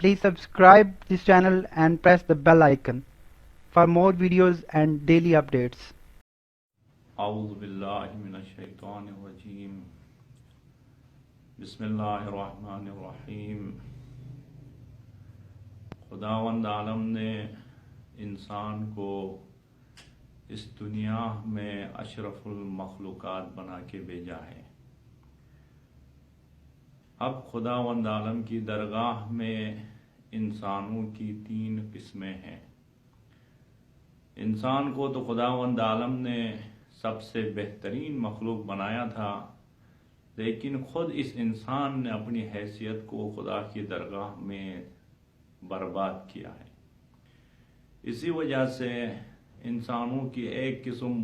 Please subscribe this channel and press the bell icon for more videos and daily updates. اعوذ باللہ من الشیطان الرجیم بسم اللہ الرحمن الرحیم۔ خداوند عالم نے انسان کو اس دنیا میں اشرف المخلوقات بنا کے بھیجا ہے۔ اب خداوند عالم کی درگاہ میں انسانوں کی 3 قسمیں ہیں۔ انسان کو تو خداوند عالم نے سب سے بہترین مخلوق بنایا تھا، لیکن خود اس انسان نے اپنی حیثیت کو خدا کی درگاہ میں برباد کیا ہے۔ اسی وجہ سے انسانوں کی ایک قسم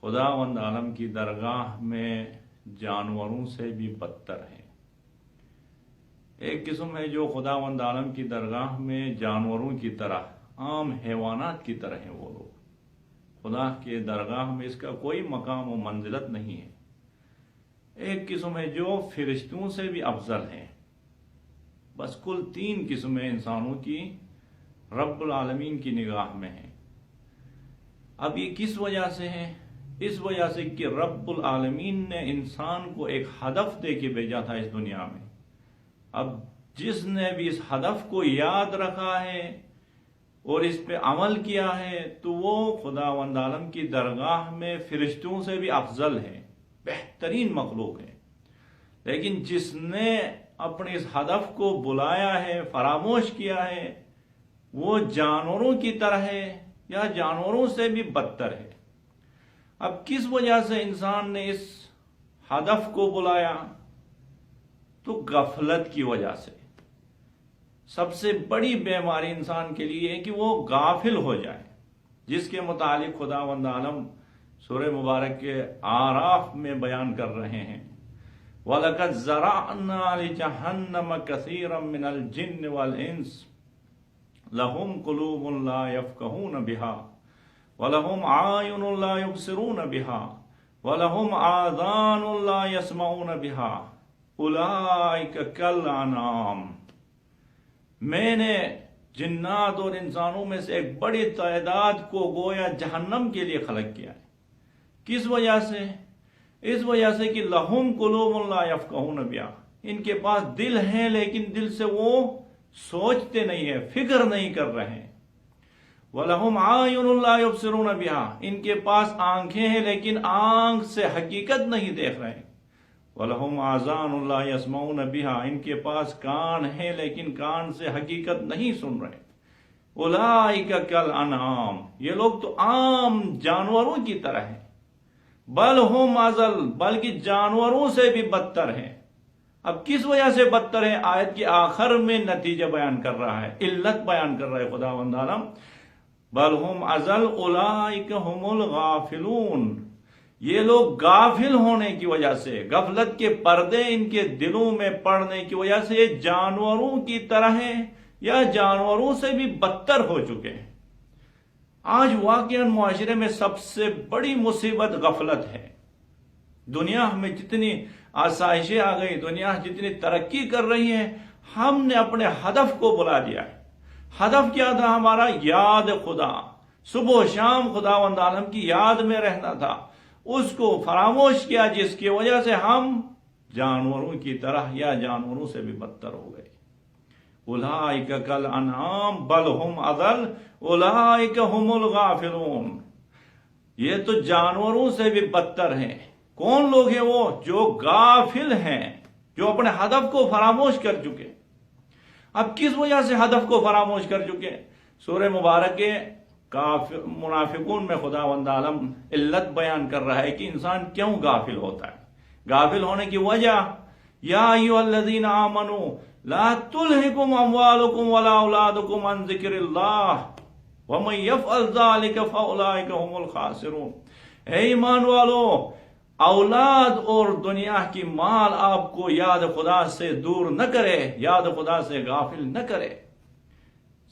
خداوند عالم کی درگاہ میں جانوروں سے بھی بدتر ہے۔ ایک قسم ہے جو خداوند عالم کی درگاہ میں جانوروں کی طرح، عام حیوانات کی طرح ہیں۔ وہ لوگ خدا کے درگاہ میں اس کا کوئی مقام و منزلت نہیں ہے۔ ایک قسم ہے جو فرشتوں سے بھی افضل ہے۔ بس کل 3 قسمیں انسانوں کی رب العالمین کی نگاہ میں ہیں۔ اب یہ کس وجہ سے ہے؟ اس وجہ سے کہ رب العالمین نے انسان کو ایک ہدف دے کے بھیجا تھا اس دنیا میں۔ اب جس نے بھی اس ہدف کو یاد رکھا ہے اور اس پہ عمل کیا ہے تو وہ خداوند عالم کی درگاہ میں فرشتوں سے بھی افضل ہے، بہترین مخلوق ہے۔ لیکن جس نے اپنے اس ہدف کو بلایا ہے، فراموش کیا ہے، وہ جانوروں کی طرح ہے یا جانوروں سے بھی بدتر ہے۔ اب کس وجہ سے انسان نے اس ہدف کو بلایا؟ تو غفلت کی وجہ سے۔ سب سے بڑی بیماری انسان کے لیے ہے کہ وہ غافل ہو جائے، جس کے متعلق خداوند عالم سورہ مبارک کے آراف میں بیان کر رہے ہیں۔ وَلَقَدْ زَرَعْنَا لِجَهَنَّمَ كَثِيرًا مِنَ الْجِنِّ وَالْإِنسِ لَهُمْ قُلُوبٌ لَا يَفْقَهُونَ بِهَا وَلَهُمْ أَعْيُنٌ لَا يُبْصِرُونَ بِهَا وَلَهُمْ آذَانٌ لَا يَسْمَعُونَ بِهَا أُولَئِكَ كَالْأَنْعَامِ۔ میں نے جنات اور انسانوں میں سے ایک بڑی تعداد کو گویا جہنم کے لیے خلق کیا ہے۔ کس وجہ سے؟ اس وجہ سے کہ لَهُمْ قُلُوبٌ لَا يَفْقَهُونَ بِهَا، ان کے پاس دل ہیں لیکن دل سے وہ سوچتے نہیں ہیں، فکر نہیں کر رہے ہیں۔ وَلَهُمْ أَعْيُنٌ لَا يُبْصِرُونَ بِهَا، ان کے پاس آنکھیں ہیں لیکن آنکھ سے حقیقت نہیں دیکھ رہے ہیں۔ وَلَهُمْ آذَانٌ لَا يَسْمَعُونَ بِهَا، ان کے پاس کان ہیں لیکن کان سے حقیقت نہیں سن رہے۔ أُولَئِكَ كَالْأَنْعَامِ، یہ لوگ تو عام جانوروں کی طرح ہیں۔ بل ہم اضل، بلکہ جانوروں سے بھی بدتر ہیں۔ اب کس وجہ سے بدتر ہے؟ آیت کے آخر میں نتیجہ بیان کر رہا ہے، علت بیان کر رہا ہے خداوند عالم۔ بل ہم اضل أُولَئِكَ هُمُ الْغَافِلُونَ، یہ لوگ غافل ہونے کی وجہ سے، غفلت کے پردے ان کے دلوں میں پڑنے کی وجہ سے یہ جانوروں کی طرح ہیں یا جانوروں سے بھی بدتر ہو چکے ہیں۔ آج واقعاً معاشرے میں سب سے بڑی مصیبت غفلت ہے۔ دنیا میں جتنی آسائشیں آ گئی، دنیا جتنی ترقی کر رہی ہے، ہم نے اپنے ہدف کو بلا دیا ہے۔ ہدف کیا تھا ہمارا؟ یاد خدا، صبح و شام خداوند عالم کی یاد میں رہنا تھا۔ اس کو فراموش کیا، جس کی وجہ سے ہم جانوروں کی طرح یا جانوروں سے بھی بدتر ہو گئے۔ أُولَئِكَ كَالْأَنْعَامِ بَلْ هُمْ أَضَلُّ أُولَئِكَ هُمُ الْغَافِلُونَ، یہ تو جانوروں سے بھی بدتر ہیں۔ کون لوگ ہیں وہ؟ جو غافل ہیں، جو اپنے ہدف کو فراموش کر چکے۔ اب کس وجہ سے ہدف کو فراموش کر چکے؟ سورہ مبارک کے منافقون میں خداوند عالم علت بیان کر رہا ہے کہ انسان کیوں غافل ہوتا ہے۔ غافل ہونے کی وجہ، یا ایھا الذین آمنوا لا تلہکم اموالکم ولا اولادکم عن ذکر اللہ ومن یفعل ذلک فاولئک هم الخاسرون۔ اے ایمان والو، اولاد اور دنیا کی مال آپ کو یاد خدا سے دور نہ کرے، یاد خدا سے غافل نہ کرے۔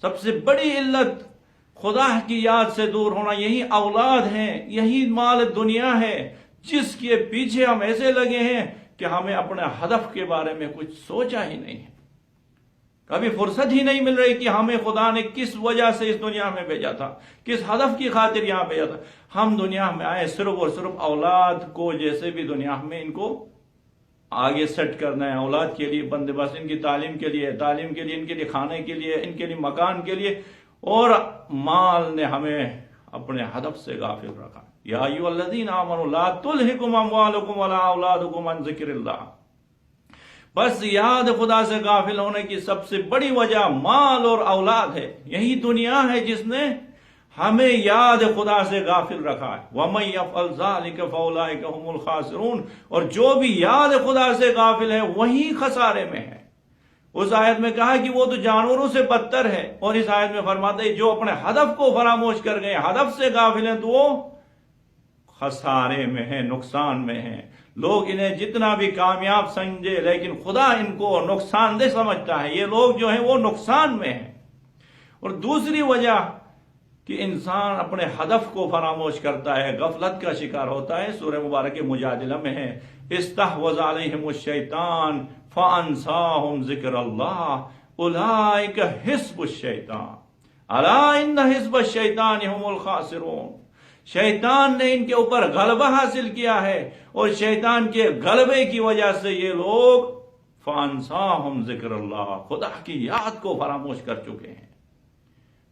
سب سے بڑی علت خدا کی یاد سے دور ہونا یہی اولاد ہیں، یہی مال دنیا ہے، جس کے پیچھے ہم ایسے لگے ہیں کہ ہمیں اپنے ہدف کے بارے میں کچھ سوچا ہی نہیں ہے۔ کبھی فرصت ہی نہیں مل رہی کہ ہمیں خدا نے کس وجہ سے اس دنیا میں بھیجا تھا، کس ہدف کی خاطر یہاں بھیجا تھا۔ ہم دنیا میں آئے صرف اور صرف اولاد کو جیسے بھی دنیا میں ان کو آگے سیٹ کرنا ہے، اولاد کے لیے بندوبست، ان کی تعلیم کے لیے ان کے لیے کھانے کے لیے، ان کے لیے مکان کے لیے، اور مال نے ہمیں اپنے ہدف سے غافل رکھا۔ یا ایھا الذین آمنوا لا تلھکم اموالکم ولا اولادکم عن ذکر اللہ۔ بس یاد خدا سے غافل ہونے کی سب سے بڑی وجہ مال اور اولاد ہے۔ یہی دنیا ہے جس نے ہمیں یاد خدا سے غافل رکھا ہے۔ وَمَن يَفْعَلْ ذَلِكَ فَأُولَٰئِكَ هُمُ الْخَاسِرُونَ، اور جو بھی یاد خدا سے غافل ہے وہی خسارے میں ہے۔ اس آیت میں کہا کہ وہ تو جانوروں سے بدتر ہے، اور اس آیت میں فرماتا ہے جو اپنے ہدف کو فراموش کر گئے، ہدف سے غافل ہیں، تو وہ خسارے میں ہیں، نقصان میں ہیں۔ لوگ انہیں جتنا بھی کامیاب سمجھے لیکن خدا ان کو نقصان دہ سمجھتا ہے۔ یہ لوگ جو ہیں وہ نقصان میں ہیں۔ اور دوسری وجہ کہ انسان اپنے ہدف کو فراموش کرتا ہے، غفلت کا شکار ہوتا ہے، سورہ مبارک مجادلہ میں ہے استحوذ علیہم الشیطان فانساہم ذکر اللہ اولئک حزب الشیطان الا ان حزب الشیطان هم الخاسرون۔ شیطان نے ان کے اوپر غلبہ حاصل کیا ہے، اور شیطان کے غلبے کی وجہ سے یہ لوگ فانساہم ذکر اللہ، خدا کی یاد کو فراموش کر چکے ہیں۔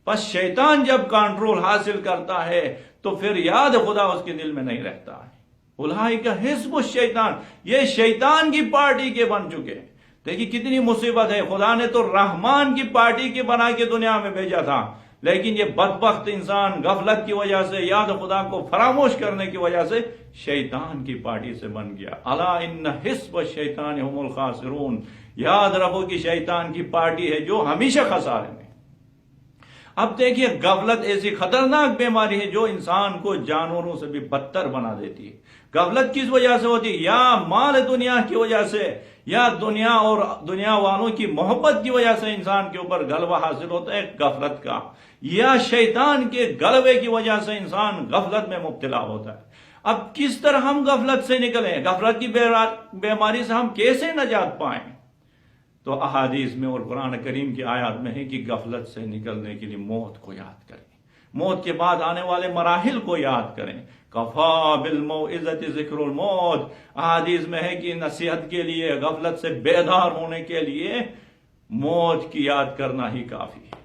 بس شیطان جب کنٹرول حاصل کرتا ہے تو پھر یاد خدا اس کے دل میں نہیں رہتا ہے۔ اولئک حزب الشیطان، یہ شیطان کی پارٹی کے بن چکے ہیں۔ دیکھیے کتنی مصیبت ہے، خدا نے تو رحمان کی پارٹی کے بنا کے دنیا میں بھیجا تھا، لیکن یہ بدبخت انسان غفلت کی وجہ سے، یاد خدا کو فراموش کرنے کی وجہ سے شیطان کی پارٹی سے بن گیا۔ الا ان حزب الشیطان هم الخاسرون، یاد رکھو کہ شیطان کی پارٹی ہے جو ہمیشہ خسارے میں۔ اب دیکھیے غفلت ایسی خطرناک بیماری ہے جو انسان کو جانوروں سے بھی بدتر بنا دیتی ہے۔ غفلت کس وجہ سے ہوتی ہے؟ یا مال دنیا کی وجہ سے، یا دنیا اور دنیا والوں کی محبت کی وجہ سے انسان کے اوپر غلبہ حاصل ہوتا ہے غفلت کا، یا شیطان کے غلبے کی وجہ سے انسان غفلت میں مبتلا ہوتا ہے۔ اب کس طرح ہم غفلت سے نکلیں؟ غفلت کی بیماری سے ہم کیسے نجات پائیں؟ تو احادیث میں اور قرآن کریم کی آیات میں ہے کہ غفلت سے نکلنے کے لیے موت کو یاد کریں، موت کے بعد آنے والے مراحل کو یاد کریں۔ کفا بالموعظۃ ذکر الموت، احادیث میں ہے کہ نصیحت کے لیے، غفلت سے بیدار ہونے کے لیے موت کی یاد کرنا ہی کافی ہے۔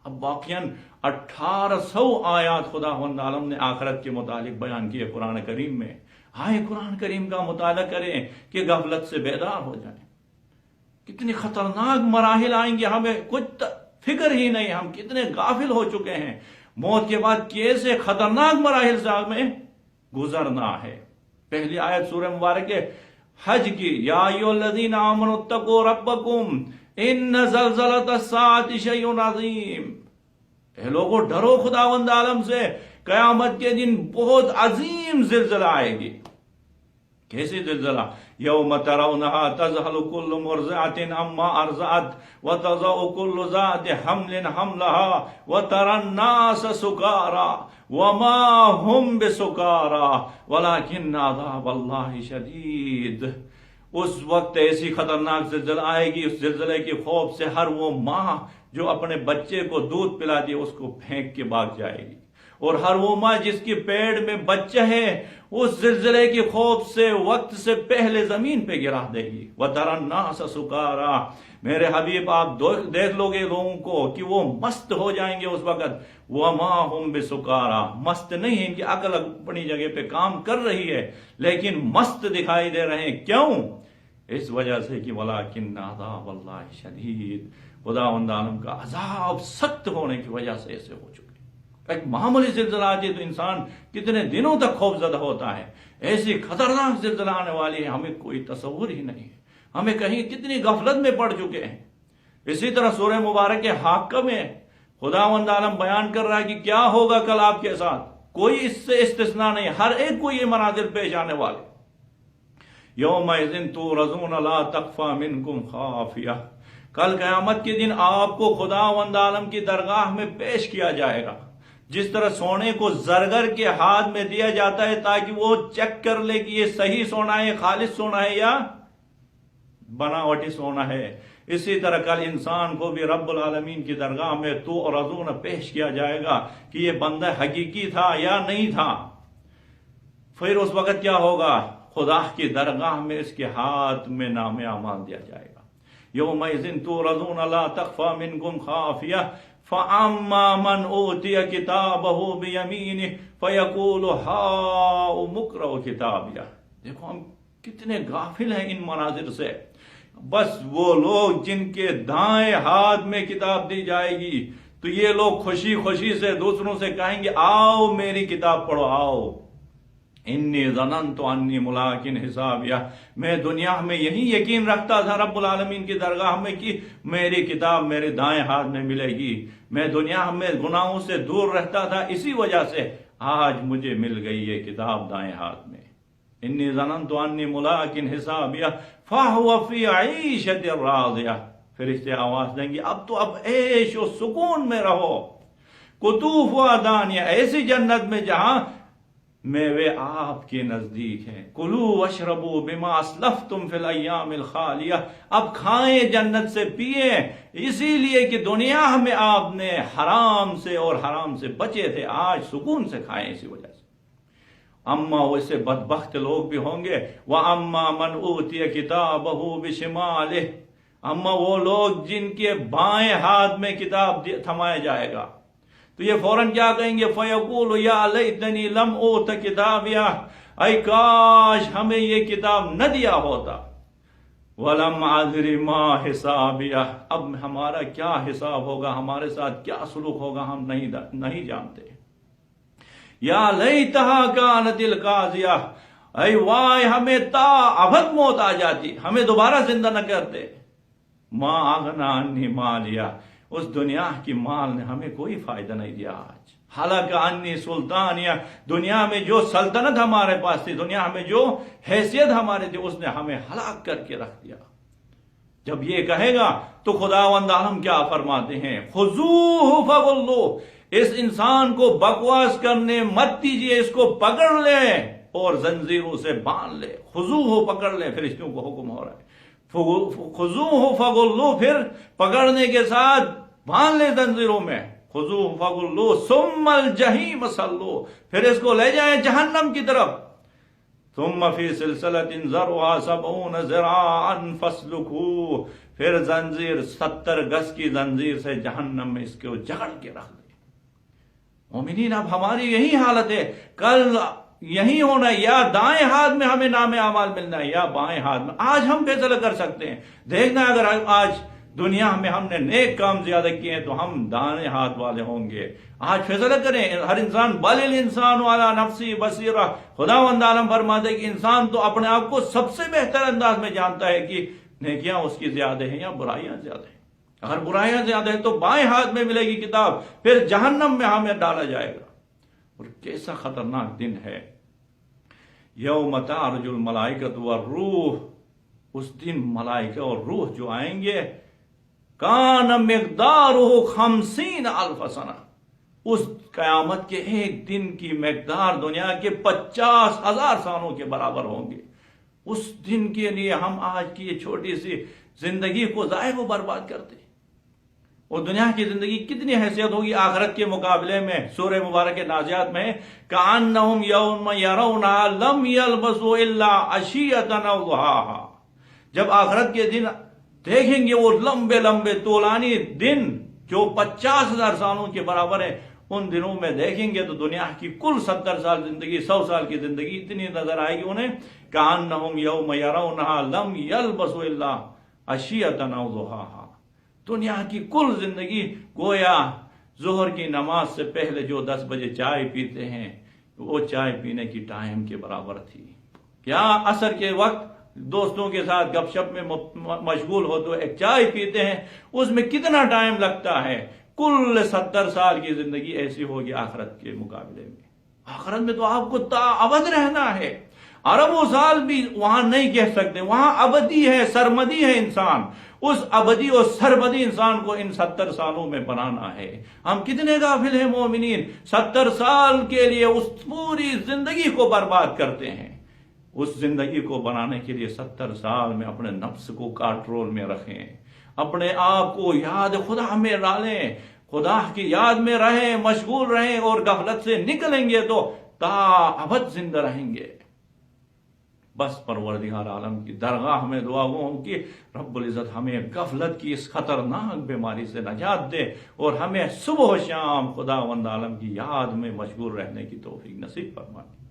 اب واقعاً 1800 آیات خداوند عالم نے آخرت کے متعلق بیان کیے قرآن کریم میں۔ آئے قرآن کریم کا مطالعہ کریں کہ غفلت سے بیدار ہو جائیں۔ کتنی خطرناک مراحل آئیں گے، ہمیں کچھ فکر ہی نہیں، ہم کتنے غافل ہو چکے ہیں۔ موت کے بعد کیسے خطرناک مراحل سے ہمیں گزرنا ہے۔ پہلی آیت سورہ مبارک حج کی، یا ایھا الذین آمنوا اتقوا ربکم ان زلزلۃ الساعۃ شیء عظیم۔ اے لوگو ڈرو خداوند عالم سے، قیامت کے دن بہت عظیم زلزلہ آئے گی۔ کیسے زلزلہ؟ یوم ترونہا تذہل کل مرضعۃ عما ارضعت وتضع کل ذات حمل حملہا وتری الناس سکارا وما ہم بسکارا ولکن عذاب اللہ شدید۔ اس وقت ایسی خطرناک زلزلہ آئے گی، اس زلزلے کے خوف سے ہر وہ ماں جو اپنے بچے کو دودھ پلاتی ہے اس کو پھینک کے بھاگ جائے گی، اور ہر وہ ماں جس کی پیٹ میں بچہ ہے اس زلزلے کے خوف سے وقت سے پہلے زمین پہ گرا دے گی۔ وَتَرَى النَّاسَ سُكَارَىٰ، میرے حبیب آپ دیکھ لو گے لوگوں کو کہ وہ مست ہو جائیں گے اس وقت۔ وَمَا هُمْ بِسُكَارَىٰ، مست نہیں ہیں، ان کی عقل اپنی جگہ پہ کام کر رہی ہے لیکن مست دکھائی دے رہے ہیں۔ کیوں؟ اس وجہ سے کہ وَلَٰكِنَّ عَذَابَ اللَّهِ شَدِيدٌ، خداوند عالم کا عذاب سخت ہونے کی وجہ سے ایسے ہو چکے۔ ایک معمولی زلزلہ آتی ہے تو انسان کتنے دنوں تک خوف زدہ ہوتا ہے، ایسی خطرناک زلزلہ آنے والی ہے ہمیں کوئی تصور ہی نہیں ہے، ہمیں کہیں کتنی غفلت میں پڑ چکے ہیں۔ اسی طرح سورہ مبارک حاقہ میں خداوند عالم بیان کر رہا ہے کہ کیا ہوگا کل آپ کے ساتھ، کوئی اس سے استثناء نہیں، ہر ایک کو یہ مناظر پیش آنے والے۔ یومئذ تعرضون لا تخفی منکم خافیہ، کل قیامت کے دن آپ کو خداوند عالم کی درگاہ میں پیش کیا جائے گا۔ جس طرح سونے کو زرگر کے ہاتھ میں دیا جاتا ہے تاکہ وہ چیک کر لے کہ یہ صحیح سونا ہے، خالص سونا ہے یا بناوٹی سونا ہے، اسی طرح کل انسان کو بھی رب العالمین کی درگاہ میں تعرضون پیش کیا جائے گا کہ یہ بندہ حقیقی تھا یا نہیں تھا. پھر اس وقت کیا ہوگا؟ خدا کی درگاہ میں اس کے ہاتھ میں نام اعمال دیا جائے گا. یومئذ تعرضون لا تخفى منکم خافیہ فَأَمَّا مَنْ أُوتِيَ كِتَابَهُ بِيَمِينِهِ فَيَقُولُ هَاؤُمُ اقْرَءُوا كِتَابِيَهْ. دیکھو ہم کتنے غافل ہیں ان مناظر سے. بس وہ لوگ جن کے دائیں ہاتھ میں کتاب دی جائے گی تو یہ لوگ خوشی خوشی سے دوسروں سے کہیں گے آؤ میری کتاب پڑھو آؤ. انی ظننت انی ملاق حسابیہ، میں دنیا میں یہی یقین رکھتا تھا رب العالمین کی درگاہ میں کہ میری کتاب میرے دائیں ہاتھ میں ملے گی. میں دنیا میں گناہوں سے دور رہتا تھا، اسی وجہ سے آج مجھے مل گئی یہ کتاب دائیں ہاتھ میں. انی ظننت انی ملاق حسابیہ فہو فی عیشۃ راضیہ. فرشتے آواز دیں گے اب تو اب عیش و سکون میں رہو. قطوفہا دانیہ، ایسی جنت میں جہاں میوے آپ کے نزدیک ہیں. کلوا واشربوا بما اسلفتم فی الایام الخالیہ، اب کھائیں جنت سے پیئیں اسی لیے کہ دنیا میں آپ نے حرام سے اور حرام سے بچے تھے، آج سکون سے کھائیں اسی وجہ سے. اما ویسے بدبخت لوگ بھی ہوں گے. وَأَمَّا مَنْ أُوتِيَ كِتَابَهُ بِشِمَالِهِ، اما وہ لوگ جن کے بائیں ہاتھ میں کتاب تھمایا جائے گا تو یہ فوراً کیا کہیں گے؟ فَيَقُولُ يَا لَيْتَنِي لَمْ أُوتَ كِتَابِيَهْ، اے کاش ہمیں یہ کتاب نہ دیا ہوتا. وَلَمْ أَدْرِ مَا حِسَابِيَهْ، اب ہمارا کیا حساب ہوگا، ہمارے ساتھ کیا سلوک ہوگا ہم نہیں جانتے. یا لیتہا کانت القاضیہ، اے وائے ہمیں تا ابد موت آ جاتی، ہمیں دوبارہ زندہ نہ کرتے. ما اغنی عنی مالیہ، اس دنیا کی مال نے ہمیں کوئی فائدہ نہیں دیا. آج حالانکہ انی سلطانیہ، دنیا میں جو سلطنت ہمارے پاس تھی، دنیا میں جو حیثیت ہماری تھی، اس نے ہمیں ہلاک کر کے رکھ دیا. جب یہ کہے گا تو خداوند عالم کیا فرماتے ہیں؟ خذوہ فغلوہ، اس انسان کو بکواس کرنے مت دیجیے، اس کو پکڑ لیں اور زنجیروں سے باندھ لے. خذوہ، پکڑ لیں، فرشتوں کو حکم ہو رہا ہے. خذوہ فغلوہ، پھر پکڑنے کے ساتھ باندھ لے زنجیروں میں. خذوہ فغلوہ ثم الجحیم صلوہ، پھر اس کو لے جائیں جہنم کی طرف. ثم فی سلسلۃ ذرعہا 70 ذراعا فاسلکوہ، پھر زنجیر 70 گز کی زنجیر سے جہنم میں اس کو جکڑ کے رکھ دے. مومنین اب ہماری یہی حالت ہے، کل یہی ہونا ہے، یا دائیں ہاتھ میں ہمیں نام اعمال ملنا ہے یا بائیں ہاتھ میں. آج ہم فیصلہ کر سکتے ہیں. دیکھنا اگر آج دنیا میں ہم نے نیک کام زیادہ کیے ہیں تو ہم دائیں ہاتھ والے ہوں گے. آج فیصلہ کریں. ہر انسان بل الانسان علی نفسی بصیرہ، خداوند عالم فرماتے ہیں کہ انسان تو اپنے آپ کو سب سے بہتر انداز میں جانتا ہے کہ نیکیاں اس کی زیادہ ہیں یا برائیاں زیادہ ہیں. اگر برائیاں زیادہ ہیں تو بائیں ہاتھ میں ملے گی کتاب، پھر جہنم میں ہمیں ڈالا جائے گا. اور کیسا خطرناک دن ہے. یوم تعرج الملائکۃ والروح، اس دن ملائکہ اور روح جو آئیں گے، کان مقدارہ 50,000 سنہ، اس قیامت کے ایک دن کی مقدار دنیا کے 50,000 سالوں کے برابر ہوں گے. اس دن کے لیے ہم آج کی یہ چھوٹی سی زندگی کو ضائع و برباد کرتے. اور دنیا کی زندگی کتنی حیثیت ہوگی آخرت کے مقابلے میں. سورہ مبارک نازعات میں کأنہم یوم یرونہا لم یلبثوا الا عشیۃ او ضحاہا، جب آخرت کے دن دیکھیں گے وہ لمبے لمبے طولانی دن جو 50,000 سالوں کے برابر ہیں، ان دنوں میں دیکھیں گے تو دنیا کی کل 70 سال زندگی، 100 سال کی زندگی اتنی نظر آئے گی انہیں. کأنہم یوم یرونہا لم یلبثوا الا عشیۃ او ضحاہا، دنیا کی کل زندگی گویا ظہر کی نماز سے پہلے جو 10 بجے چائے پیتے ہیں وہ چائے پینے کی ٹائم کے برابر تھی. کیا عصر کے وقت دوستوں کے ساتھ گپ شپ میں مشغول ہو تو ایک چائے پیتے ہیں، اس میں کتنا ٹائم لگتا ہے. کل 70 سال کی زندگی ایسی ہوگی آخرت کے مقابلے میں. آخرت میں تو آپ کو تا ابد رہنا ہے. اربوں سال بھی وہاں نہیں کہہ سکتے، وہاں ابدی ہے، سرمدی ہے انسان. اس ابدی اور سرمدی انسان کو ان 70 سالوں میں بنانا ہے. ہم کتنے غافل ہیں مومنین، 70 سال کے لیے اس پوری زندگی کو برباد کرتے ہیں. اس زندگی کو بنانے کے لیے 70 سال میں اپنے نفس کو کنٹرول میں رکھیں، اپنے آپ کو یاد خدا میں ڈالیں، خدا کی یاد میں رہیں، مشغول رہیں، اور غفلت سے نکلیں گے تو تا ابد زندہ رہیں گے۔ بس پروردگار عالم کی درگاہ میں دعا ہوں کہ رب العزت ہمیں غفلت کی اس خطرناک بیماری سے نجات دے، اور ہمیں صبح و شام خداوند عالم کی یاد میں مشغول رہنے کی توفیق نصیب فرمائے۔